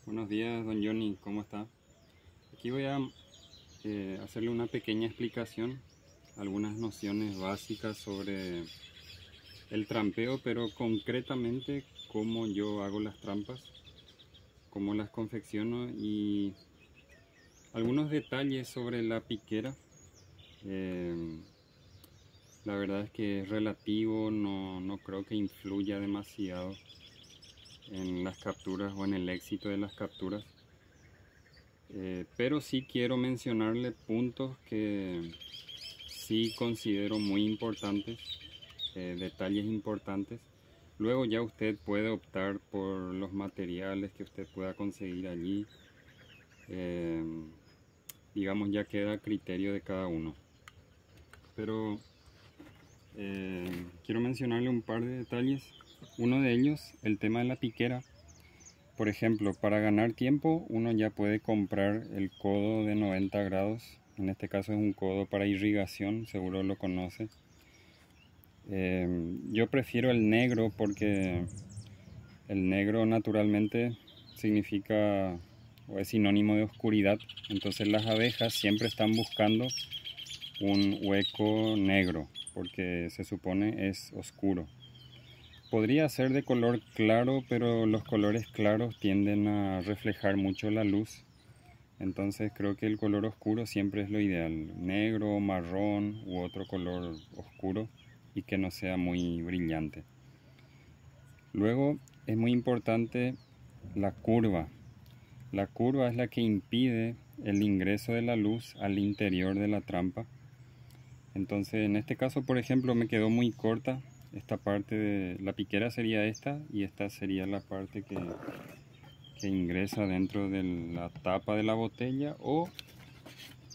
Buenos días, don Johnny, ¿cómo está? Aquí voy a hacerle una pequeña explicación, algunas nociones básicas sobre el trampeo, pero concretamente cómo yo hago las trampas, cómo las confecciono y algunos detalles sobre la piquera. Eh, la verdad es que es relativo, no creo que influya demasiado en las capturas o en el éxito de las capturas. Pero sí quiero mencionarle puntos que sí considero muy importantes, detalles importantes. Luego ya usted puede optar por los materiales que usted pueda conseguir allí. Eh, digamos, ya queda a criterio de cada uno. Pero quiero mencionarle un par de detalles. Uno de ellos, el tema de la piquera. Por ejemplo, para ganar tiempo uno ya puede comprar el codo de 90 grados. En este caso es un codo para irrigación, seguro lo conoce. Yo prefiero el negro porque el negro naturalmente significa o es sinónimo de oscuridad. Entonces las abejas siempre están buscando un hueco negro porque se supone es oscuro. Podría ser de color claro, pero los colores claros tienden a reflejar mucho la luz. Entonces creo que el color oscuro siempre es lo ideal. Negro, marrón u otro color oscuro y que no sea muy brillante. Luego es muy importante la curva. La curva es la que impide el ingreso de la luz al interior de la trampa. Entonces en este caso, por ejemplo, me quedó muy corta. Esta parte de la piquera sería esta y esta sería la parte que ingresa dentro de la tapa de la botella, o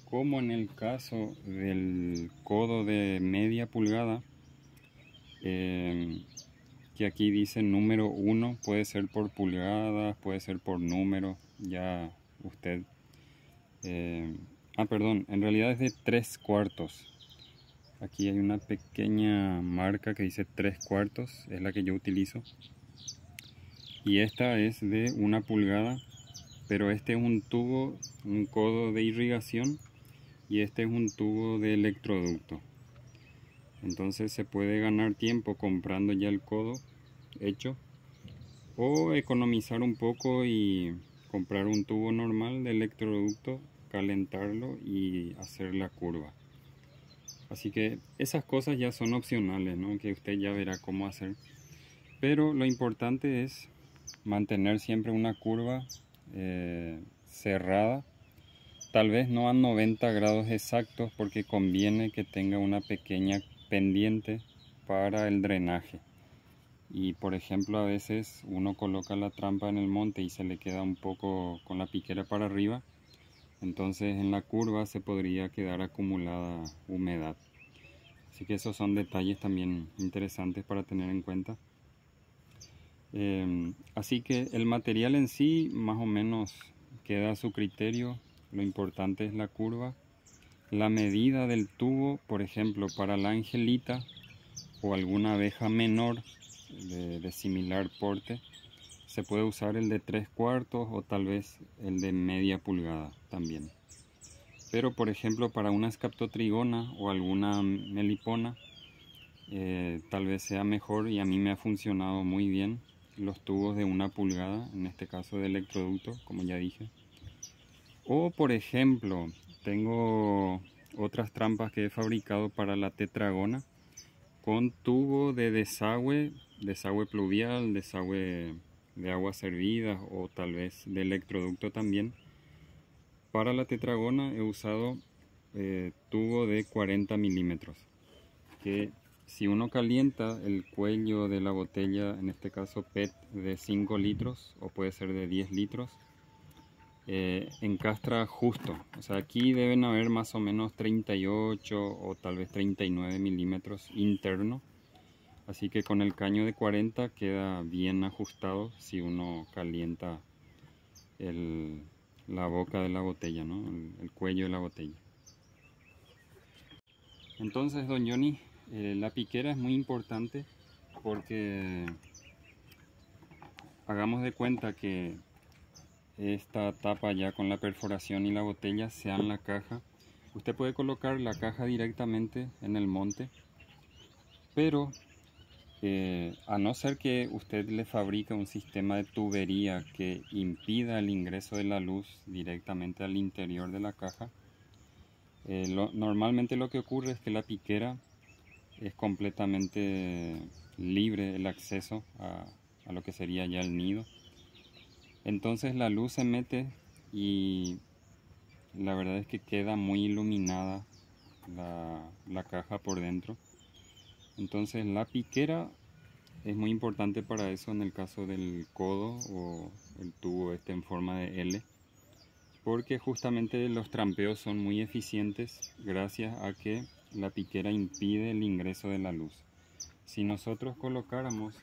como en el caso del codo de media pulgada, que aquí dice número 1, puede ser por pulgadas, puede ser por número, ya usted... perdón, en realidad es de 3/4. Aquí hay una pequeña marca que dice 3/4, es la que yo utilizo. Y esta es de 1 pulgada, pero este es un tubo, un codo de irrigación, y este es un tubo de electroducto. Entonces se puede ganar tiempo comprando ya el codo hecho, o economizar un poco y comprar un tubo normal de electroducto, calentarlo y hacer la curva. Así que esas cosas ya son opcionales, ¿no? Que usted ya verá cómo hacer. Pero lo importante es mantener siempre una curva cerrada. Tal vez no a 90 grados exactos porque conviene que tenga una pequeña pendiente para el drenaje. Y por ejemplo, a veces uno coloca la trampa en el monte y se le queda un poco con la piquera para arriba. Entonces en la curva se podría quedar acumulada humedad. Así que esos son detalles también interesantes para tener en cuenta. Así que el material en sí más o menos queda a su criterio. Lo importante es la curva. La medida del tubo, por ejemplo, para la angelita o alguna abeja menor de similar porte, se puede usar el de 3/4 o tal vez el de media pulgada también. Pero por ejemplo para una Scaptotrigona o alguna melipona, tal vez sea mejor, y a mí me ha funcionado muy bien, los tubos de 1 pulgada, en este caso de electroducto, como ya dije. O por ejemplo, tengo otras trampas que he fabricado para la tetragona con tubo de desagüe, desagüe pluvial, desagüe de aguas servidas o tal vez de electroducto también. Para la tetragona he usado tubo de 40 milímetros, que si uno calienta el cuello de la botella, en este caso PET de 5 litros o puede ser de 10 litros, encastra justo. O sea, aquí deben haber más o menos 38 o tal vez 39 milímetros interno. Así que con el caño de 40 queda bien ajustado si uno calienta la boca de la botella, ¿no? El cuello de la botella. Entonces, don Johnny, la piquera es muy importante porque hagamos de cuenta que esta tapa ya con la perforación y la botella sea en la caja. Usted puede colocar la caja directamente en el monte, pero a no ser que usted le fabrique un sistema de tubería que impida el ingreso de la luz directamente al interior de la caja, normalmente lo que ocurre es que la piquera es completamente libre el acceso a lo que sería ya el nido. Entonces la luz se mete y la verdad es que queda muy iluminada la caja por dentro. Entonces la piquera es muy importante para eso en el caso del codo o el tubo este en forma de L, porque justamente los trampeos son muy eficientes gracias a que la piquera impide el ingreso de la luz. Si nosotros colocáramos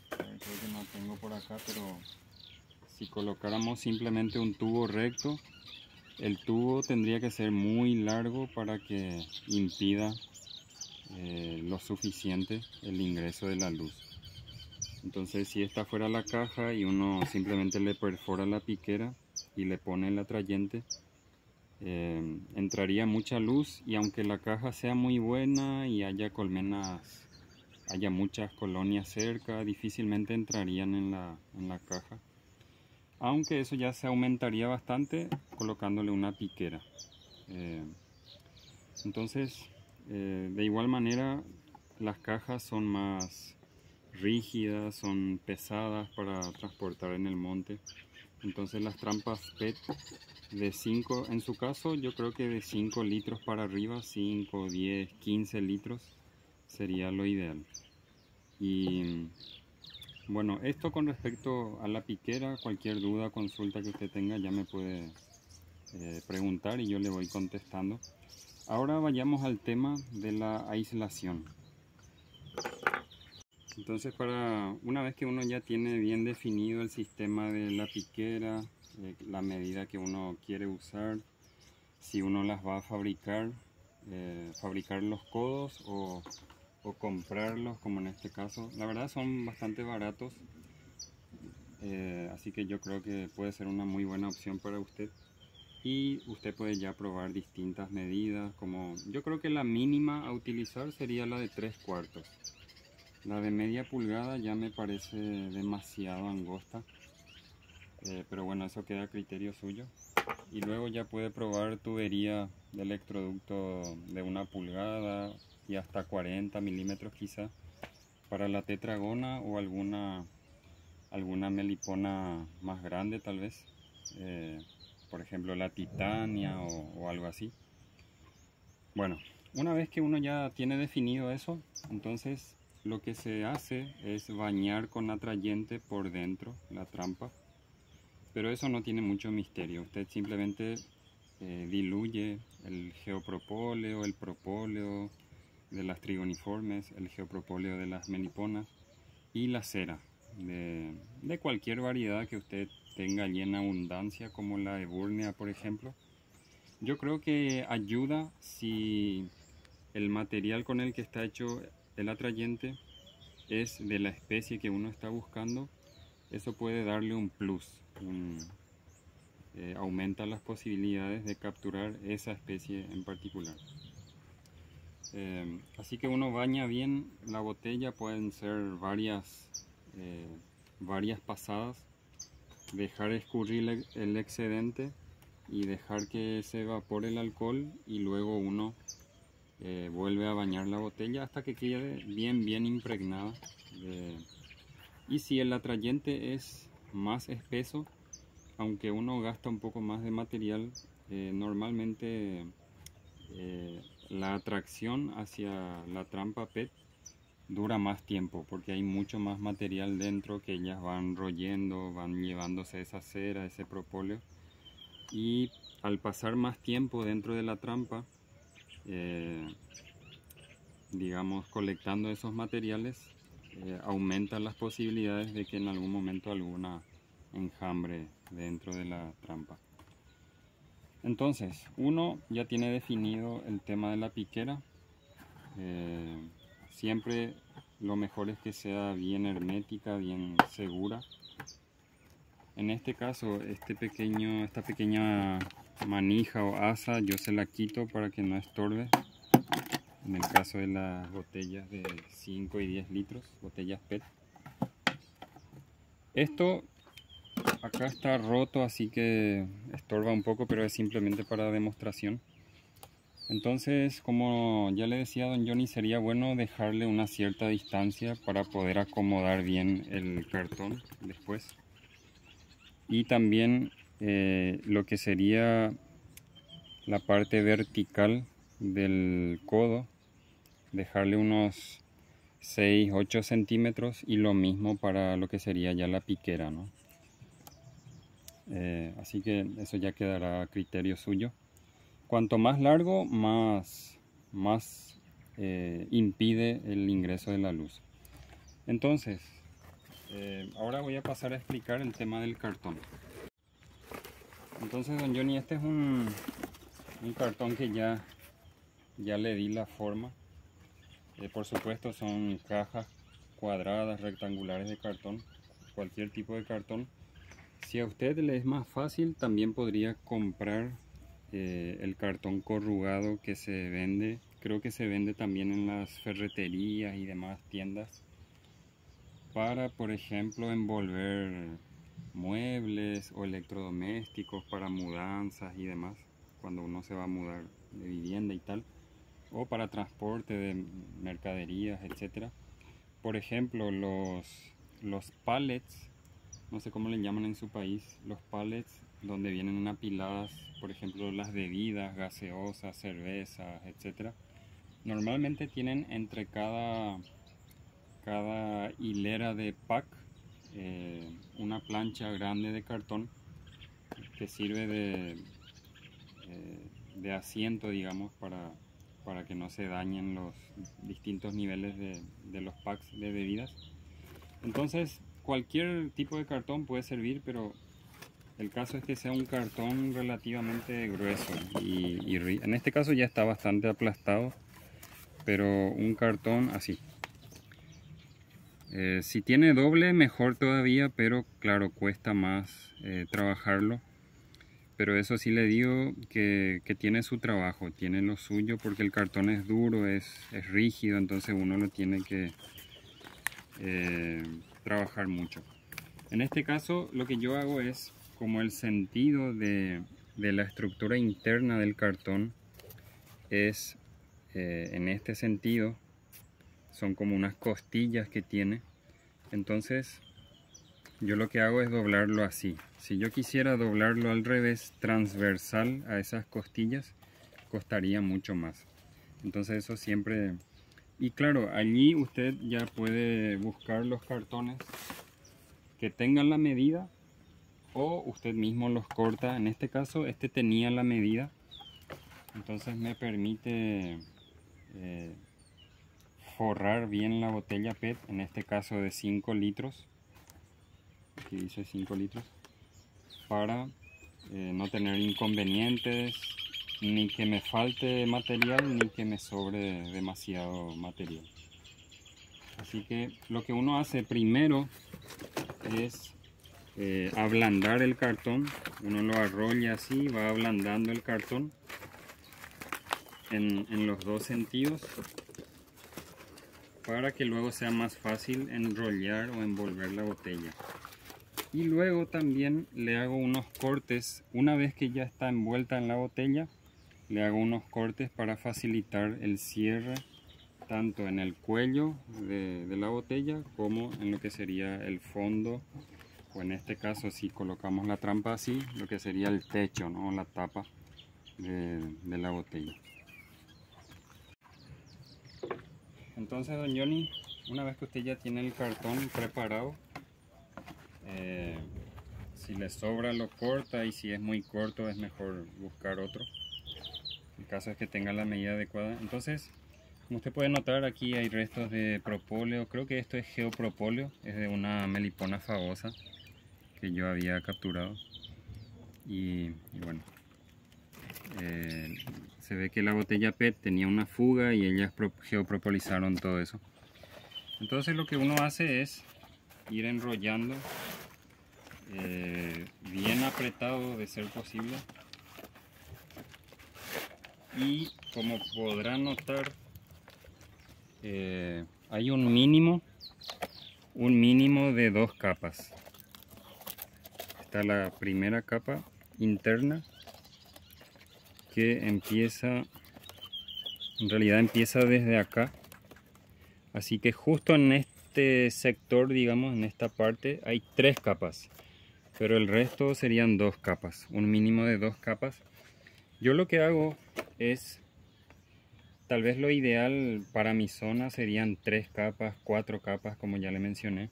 creo que no tengo por acá, pero si colocáramos simplemente un tubo recto, el tubo tendría que ser muy largo para que impida lo suficiente el ingreso de la luz. Entonces, si esta fuera la caja y uno simplemente le perfora la piquera y le pone el atrayente, entraría mucha luz, y aunque la caja sea muy buena y haya colmenas, haya muchas colonias cerca, difícilmente entrarían en la caja. Aunque eso ya se aumentaría bastante colocándole una piquera. Entonces, de igual manera, las cajas son más rígidas, son pesadas para transportar en el monte. Entonces las trampas PET de 5, en su caso yo creo que de 5 litros para arriba, 5, 10, 15 litros sería lo ideal. Y bueno, esto con respecto a la piquera, cualquier duda, consulta que usted tenga ya me puede preguntar y yo le voy contestando. Ahora vayamos al tema de la aislación. Entonces, una vez que uno ya tiene bien definido el sistema de la piquera, la medida que uno quiere usar, si uno las va a fabricar, fabricar los codos o comprarlos, como en este caso, la verdad son bastante baratos, así que yo creo que puede ser una muy buena opción para usted. Y usted puede ya probar distintas medidas, como yo creo que la mínima a utilizar sería la de 3/4. La de media pulgada ya me parece demasiado angosta, pero bueno, eso queda a criterio suyo. Y luego ya puede probar tubería de electroducto de 1 pulgada y hasta 40 milímetros quizá para la tetragona o alguna melipona más grande tal vez, por ejemplo la titania o algo así. Bueno, una vez que uno ya tiene definido eso, entonces lo que se hace es bañar con atrayente por dentro la trampa, pero eso no tiene mucho misterio. Usted simplemente diluye el geopropóleo, el propóleo de las trigoniformes, el geopropóleo de las meliponas y la cera de cualquier variedad que usted tenga allí en abundancia, como la eburnea por ejemplo. Yo creo que ayuda si el material con el que está hecho el atrayente es de la especie que uno está buscando. Eso puede darle un plus, aumenta las posibilidades de capturar esa especie en particular. Así que uno baña bien la botella, pueden ser varias pasadas, dejar escurrir el excedente y dejar que se evapore el alcohol, y luego uno vuelve a bañar la botella hasta que quede bien impregnada. Y si el atrayente es más espeso, aunque uno gasta un poco más de material, normalmente la atracción hacia la trampa PET dura más tiempo porque hay mucho más material dentro que ellas van royendo, van llevándose esa cera, ese propóleo, y al pasar más tiempo dentro de la trampa, digamos colectando esos materiales, aumentan las posibilidades de que en algún momento alguna enjambre dentro de la trampa. Entonces, uno ya tiene definido el tema de la piquera. Siempre lo mejor es que sea bien hermética, bien segura. En este caso, esta pequeña manija o asa, yo se la quito para que no estorbe. En el caso de las botellas de 5 y 10 litros, botellas PET. Esto acá está roto, así que estorba un poco, pero es simplemente para demostración. Entonces, como ya le decía a don Johnny, sería bueno dejarle una cierta distancia para poder acomodar bien el cartón después. Y también lo que sería la parte vertical del codo, dejarle unos 6-8 centímetros, y lo mismo para lo que sería ya la piquera, ¿no? Así que eso ya quedará a criterio suyo. Cuanto más largo, más impide el ingreso de la luz. Entonces, ahora voy a pasar a explicar el tema del cartón. Entonces, don Johnny, este es un cartón que ya le di la forma. Por supuesto, son cajas cuadradas, rectangulares de cartón, cualquier tipo de cartón. Si a usted le es más fácil, también podría comprar el cartón corrugado que se vende. Creo que se vende también en las ferreterías y demás tiendas para, por ejemplo, envolver muebles o electrodomésticos para mudanzas y demás, cuando uno se va a mudar de vivienda y tal, o para transporte de mercaderías, etcétera. Por ejemplo, los pallets, no sé cómo le llaman en su país, los pallets donde vienen apiladas, por ejemplo, las bebidas gaseosas, cervezas, etcétera. Normalmente tienen entre cada hilera de pack una plancha grande de cartón que sirve de asiento, digamos, para que no se dañen los distintos niveles de los packs de bebidas. Entonces, cualquier tipo de cartón puede servir, pero el caso es que sea un cartón relativamente grueso y en este caso ya está bastante aplastado, pero un cartón así. Si tiene doble, mejor todavía, pero claro, cuesta más trabajarlo. Pero eso sí le digo que tiene su trabajo, tiene lo suyo, porque el cartón es duro, es rígido, entonces uno lo tiene que trabajar mucho. En este caso lo que yo hago es, como el sentido de la estructura interna del cartón es en este sentido, son como unas costillas que tiene. Entonces yo lo que hago es doblarlo así. Si yo quisiera doblarlo al revés, transversal a esas costillas, costaría mucho más. Entonces eso siempre... Y claro, allí usted ya puede buscar los cartones que tengan la medida, o usted mismo los corta. En este caso este tenía la medida, entonces me permite forrar bien la botella PET, en este caso de 5 litros, aquí dice 5 litros, para no tener inconvenientes, ni que me falte material ni que me sobre demasiado material. Así que lo que uno hace primero es ablandar el cartón. Uno lo arrolla así, va ablandando el cartón en los dos sentidos, para que luego sea más fácil enrollar o envolver la botella. Y luego también le hago unos cortes, una vez que ya está envuelta en la botella, le hago unos cortes para facilitar el cierre, tanto en el cuello de la botella como en lo que sería el fondo, o en este caso, si colocamos la trampa así, lo que sería el techo, ¿no? La tapa de la botella. Entonces, don Johnny, una vez que usted ya tiene el cartón preparado, si le sobra lo corta, y si es muy corto es mejor buscar otro. El caso es que tenga la medida adecuada. Entonces, como usted puede notar, aquí hay restos de propóleo. Creo que esto es geopropóleo, es de una melipona fagosa que yo había capturado. Y bueno, se ve que la botella PET tenía una fuga y ellas geopropolizaron todo eso. Entonces lo que uno hace es ir enrollando apretado de ser posible. Y como podrán notar, hay un mínimo de 2 capas. Está la primera capa interna, que empieza, en realidad empieza desde acá. Así que justo en este sector, digamos, en esta parte, hay 3 capas. Pero el resto serían 2 capas, un mínimo de 2 capas. Yo lo que hago es, tal vez lo ideal para mi zona serían 3 capas, 4 capas, como ya le mencioné.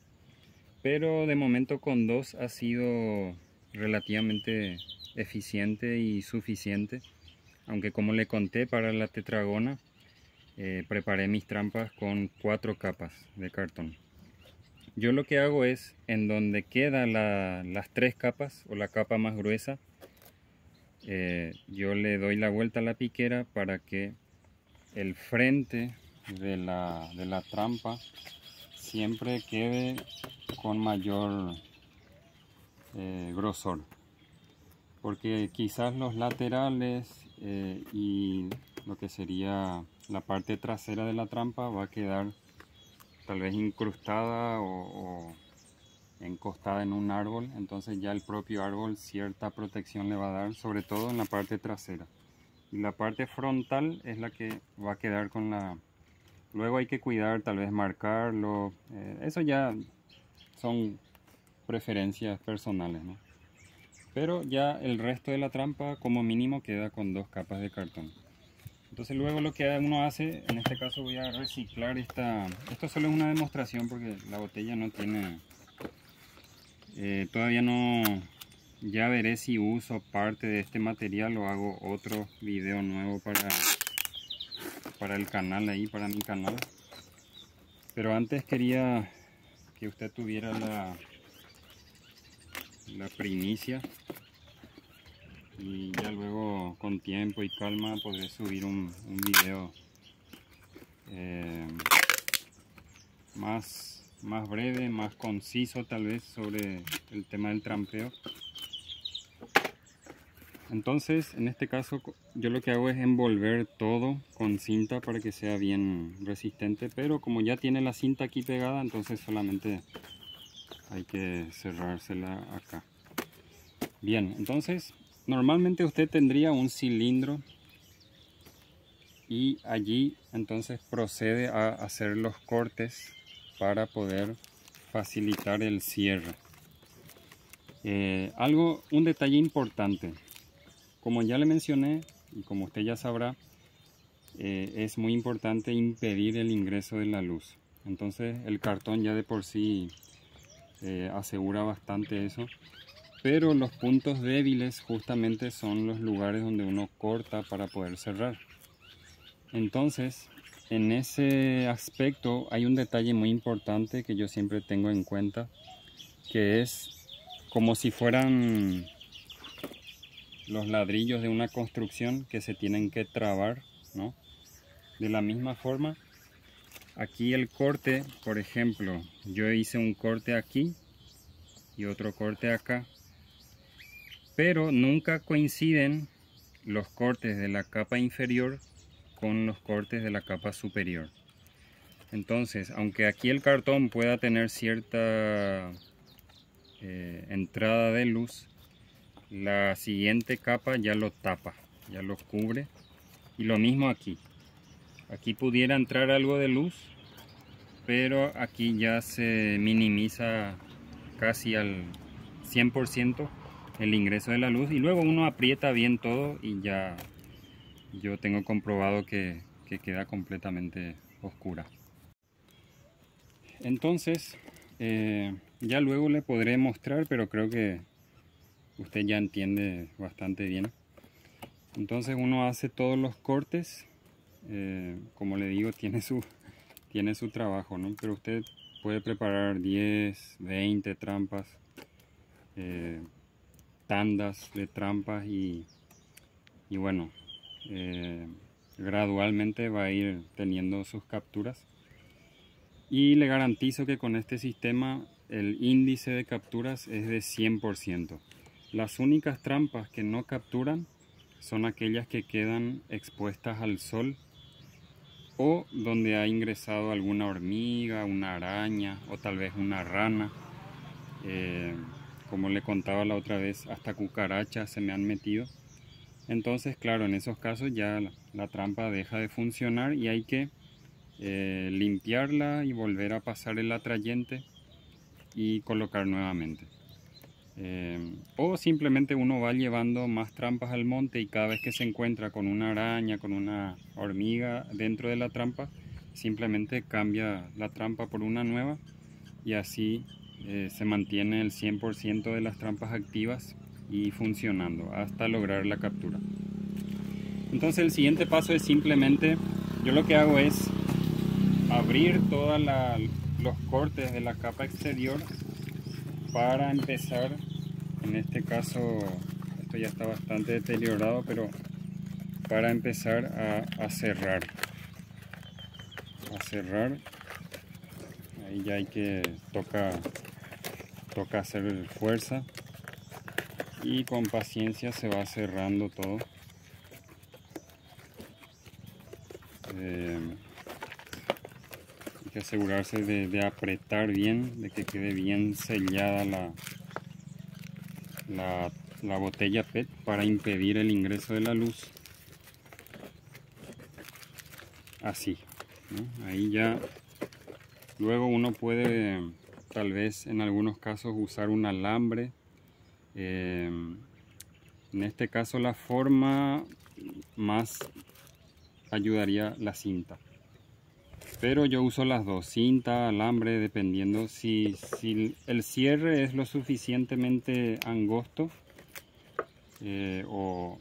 Pero de momento con 2 ha sido relativamente eficiente y suficiente. Aunque como le conté, para la tetragona preparé mis trampas con 4 capas de cartón. Yo lo que hago es, en donde quedan las 3 capas o la capa más gruesa, yo le doy la vuelta a la piquera para que el frente de la trampa siempre quede con mayor grosor, porque quizás los laterales y lo que sería la parte trasera de la trampa va a quedar tal vez incrustada o encostada en un árbol. Entonces ya el propio árbol cierta protección le va a dar, sobre todo en la parte trasera, y la parte frontal es la que va a quedar con la... Luego hay que cuidar, tal vez marcarlo, eso ya son preferencias personales, ¿no? Pero ya el resto de la trampa como mínimo queda con 2 capas de cartón. Entonces luego lo que uno hace, en este caso voy a reciclar esto solo es una demostración porque la botella no tiene, todavía no, ya veré si uso parte de este material o hago otro video nuevo para el canal ahí, para mi canal. Pero antes quería que usted tuviera la primicia, y ya luego con tiempo y calma podré subir un video más breve, más conciso tal vez sobre el tema del trampeo. Entonces en este caso yo lo que hago es envolver todo con cinta para que sea bien resistente, pero como ya tiene la cinta aquí pegada, entonces solamente hay que cerrársela acá. Bien, entonces normalmente usted tendría un cilindro y allí entonces procede a hacer los cortes para poder facilitar el cierre. Un detalle importante, como ya le mencioné y como usted ya sabrá, es muy importante impedir el ingreso de la luz. Entonces el cartón ya de por sí asegura bastante eso. Pero los puntos débiles justamente son los lugares donde uno corta para poder cerrar. Entonces, en ese aspecto hay un detalle muy importante que yo siempre tengo en cuenta, que es como si fueran los ladrillos de una construcción que se tienen que trabar, ¿no? De la misma forma, aquí el corte, por ejemplo, yo hice un corte aquí y otro corte acá, pero nunca coinciden los cortes de la capa inferior con los cortes de la capa superior. Entonces, aunque aquí el cartón pueda tener cierta entrada de luz, la siguiente capa ya lo tapa, ya lo cubre. Y lo mismo aquí. Aquí pudiera entrar algo de luz, pero aquí ya se minimiza casi al 100% el ingreso de la luz, y luego uno aprieta bien todo y ya yo tengo comprobado que queda completamente oscura. Entonces ya luego le podré mostrar, pero creo que usted ya entiende bastante bien. Entonces uno hace todos los cortes, como le digo, tiene su trabajo, ¿no? Pero usted puede preparar 10, 20 trampas, tandas de trampas, y bueno, gradualmente va a ir teniendo sus capturas, y le garantizo que con este sistema el índice de capturas es de 100%. Las únicas trampas que no capturan son aquellas que quedan expuestas al sol o donde ha ingresado alguna hormiga, una araña o tal vez una rana. Como le contaba la otra vez, hasta cucarachas se me han metido. Entonces, claro, en esos casos ya la trampa deja de funcionar y hay que limpiarla y volver a pasar el atrayente y colocar nuevamente. O simplemente uno va llevando más trampas al monte y cada vez que se encuentra con una araña, con una hormiga dentro de la trampa, simplemente cambia la trampa por una nueva y así se mantiene el 100% de las trampas activas y funcionando hasta lograr la captura. Entonces el siguiente paso es simplemente, yo lo que hago es abrir todos los cortes de la capa exterior para empezar. En este caso esto ya está bastante deteriorado, pero para empezar a cerrar. Ahí ya hay que toca hacer fuerza y con paciencia se va cerrando todo. Hay que asegurarse de apretar bien, de que quede bien sellada la botella PET para impedir el ingreso de la luz. Así, ¿no? Ahí ya luego uno puede tal vez en algunos casos usar un alambre. En este caso la forma más ayudaría la cinta, pero yo uso las dos, cinta, alambre, dependiendo si el cierre es lo suficientemente angosto o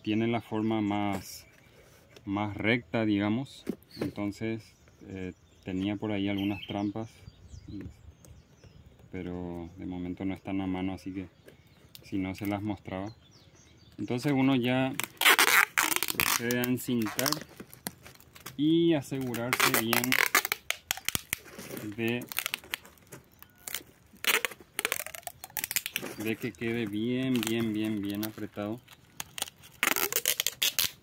tiene la forma más recta, digamos. Entonces tenía por ahí algunas trampas, pero de momento no están a mano, así que si no se las mostraba. Entonces uno ya procede a encintar y asegurarse bien de que quede bien apretado.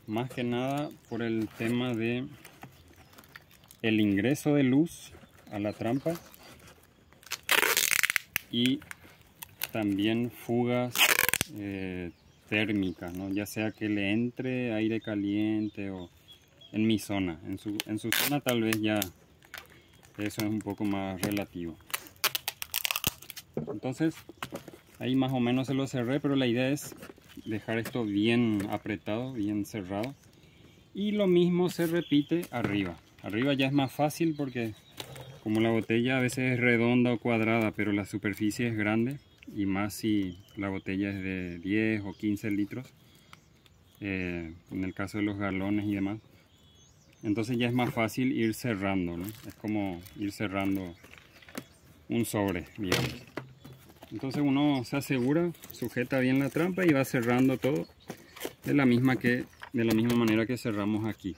Más que nada por el tema de el ingreso de luz a la trampa y también fugas térmicas, ¿no? Ya sea que le entre aire caliente o en mi zona, en su zona tal vez ya eso es un poco más relativo. Entonces ahí más o menos se lo cerré, pero la idea es dejar esto bien apretado, bien cerrado. Y lo mismo se repite arriba. Arriba ya es más fácil porque como la botella a veces es redonda o cuadrada, pero la superficie es grande, y más si la botella es de 10 o 15 litros, en el caso de los galones y demás. Entonces ya es más fácil ir cerrando, ¿no? Es como ir cerrando un sobre, digamos. Entonces uno se asegura, sujeta bien la trampa y va cerrando todo de la misma manera que cerramos aquí.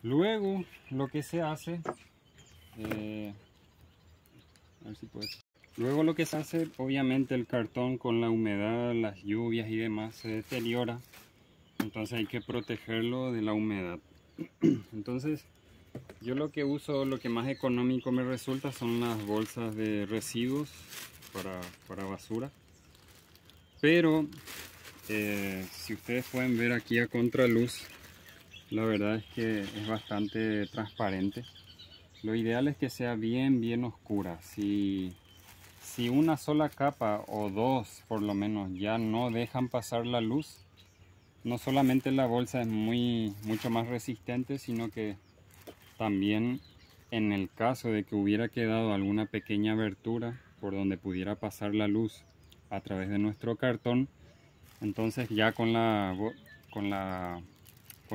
Luego lo que se hace, luego lo que se hace, obviamente el cartón con la humedad, las lluvias y demás se deteriora. Entonces hay que protegerlo de la humedad. Entonces yo lo que uso, lo que más económico me resulta son las bolsas de residuos para basura. Pero si ustedes pueden ver aquí a contraluz, la verdad es que es bastante transparente. Lo ideal es que sea bien oscura. Si una sola capa o dos por lo menos ya no dejan pasar la luz, no solamente la bolsa es mucho más resistente, sino que también en el caso de que hubiera quedado alguna pequeña abertura por donde pudiera pasar la luz a través de nuestro cartón, entonces ya con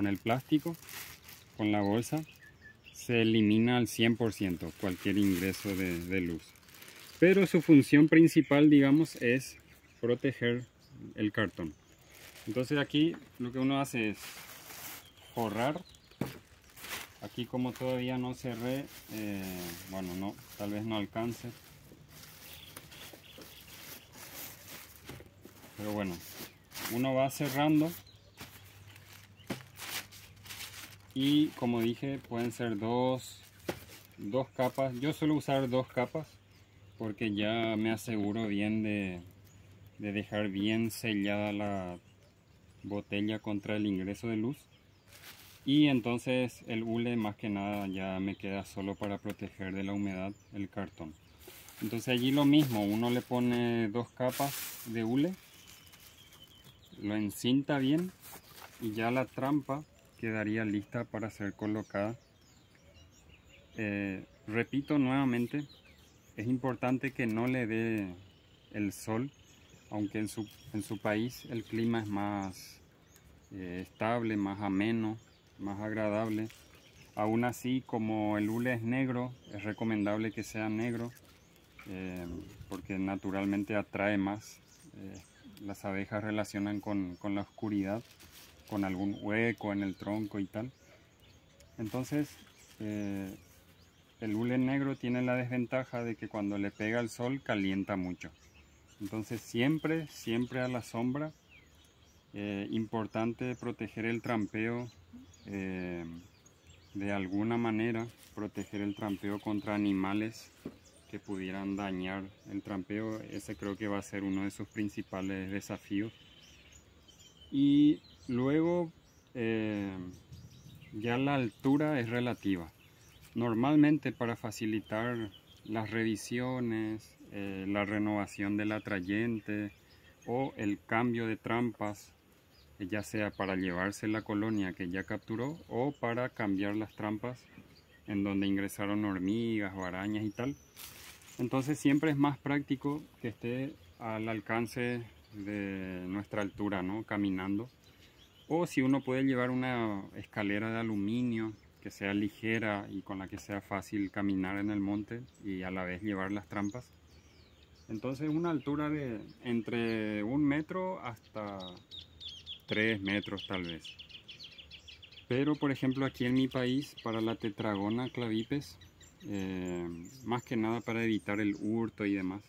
el plástico, con la bolsa, se elimina al 100% cualquier ingreso de luz. Pero su función principal, digamos, es proteger el cartón. Entonces aquí lo que uno hace es forrar. Aquí como todavía no cerré, bueno, tal vez no alcance. Pero bueno, uno va cerrando y como dije pueden ser dos capas. Yo suelo usar 2 capas porque ya me aseguro bien de dejar bien sellada la botella contra el ingreso de luz. Y entonces el hule más que nada ya me queda solo para proteger de la humedad el cartón. Entonces allí lo mismo, uno le pone 2 capas de hule, lo encinta bien y ya la trampa quedaría lista para ser colocada. Repito nuevamente, es importante que no le dé el sol, aunque en su país el clima es más estable, más ameno, más agradable. Aún así, como el hule es negro, es recomendable que sea negro porque naturalmente atrae más. Las abejas relacionan con la oscuridad, con algún hueco en el tronco y tal. Entonces, el hule negro tiene la desventaja de que cuando le pega el sol calienta mucho. Entonces siempre a la sombra. Importante proteger el trampeo de alguna manera, proteger el trampeo contra animales que pudieran dañar el trampeo. Ese creo que va a ser uno de sus principales desafíos. Y luego ya la altura es relativa. Normalmente para facilitar las revisiones, la renovación del atrayente o el cambio de trampas, ya sea para llevarse la colonia que ya capturó o para cambiar las trampas en donde ingresaron hormigas o arañas y tal. Entonces siempre es más práctico que esté al alcance de nuestra altura, ¿no? Caminando. O si uno puede llevar una escalera de aluminio que sea ligera y con la que sea fácil caminar en el monte y a la vez llevar las trampas. Entonces una altura de entre 1 metro hasta 3 metros tal vez. Pero por ejemplo aquí en mi país para la tetragona clavipes, más que nada para evitar el hurto y demás,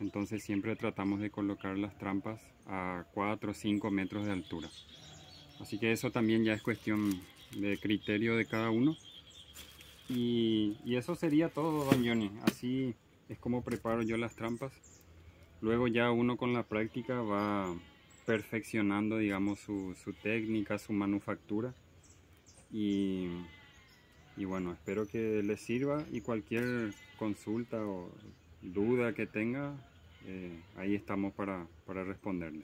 entonces siempre tratamos de colocar las trampas a 4 o 5 metros de altura. Así que eso también ya es cuestión de criterio de cada uno. Y eso sería todo, don Johnny. Así es como preparo yo las trampas. Luego ya uno con la práctica va perfeccionando, digamos, su técnica, su manufactura. Y bueno, espero que les sirva y cualquier consulta o duda que tenga, ahí estamos para responderle.